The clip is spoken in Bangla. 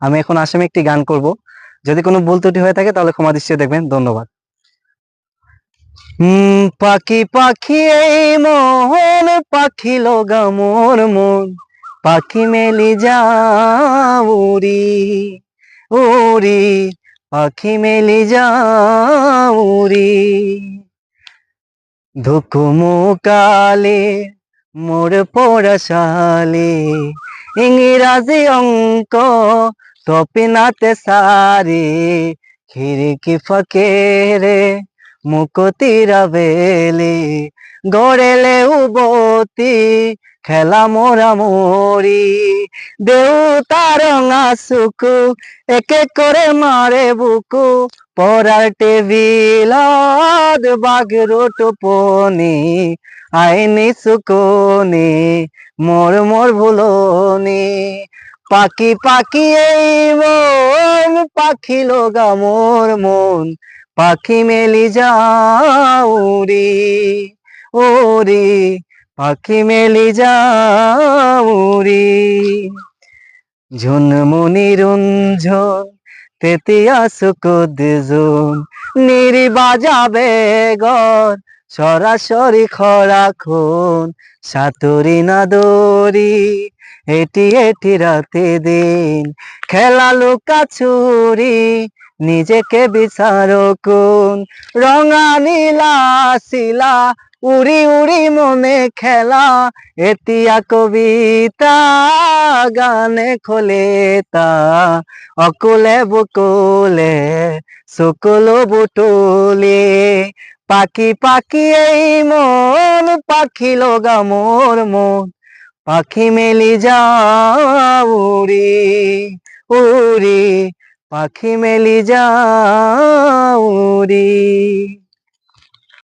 আমি এখন আসামে একটি গান করব। যদি কোনো ভুল ত্রুটি হয়ে থাকে তাহলে ক্ষমা দৃষ্টিতে দেখবেন। ধন্যবাদ। পাখি পাখি এই মন, পাখি লগা মোর মন, পাখি মেলি যাও উড়ি উড়ি, পাখি মেলি যাও উড়ি। ধুকুমুকালে মোর পড়াশালে, ইংরাজি অঙ্ক তপিনাতে সারে, খিড়কি ফাঁকে রে মুকতিরা বেলে, গড়েলে উবতি খেলা মোরা মরি। দেউতার রঙা এক এক করে মারে বুকু, পড়ার টেবিলত বাঘের টোপনি, আইনি সুকনি মোর মোর ভুলনি। পাখি পাখি এই মন, পাখি লগা মোর মন, পাখি মেলি যাও উড়ি উড়ি, পাখি মেলি যাও উড়ি। ঝুনমুনি রুঞ্ঝন তেতিয়া সুকুদ্জুন, নিরি বাজাবে গর সরাসরি খরা খুন, সাতুরি না দড়ি এটি এটি রাতে দিন, খেলা লুকা ছুরি নিজেকে বিচারো কোন, রঙা নীলা শিলা উড়ি উড়ি মনে খেলা, এতিয়া কবিতা গানে খোলে তা, অকুলে বকুলে সকলো বুটুলে। পাখি পাখি এই মন, পাখি লগা মোর মন, পাখি মেলি যাও উড়ি উড়ি, পাখি মেলি যাও উড়ি।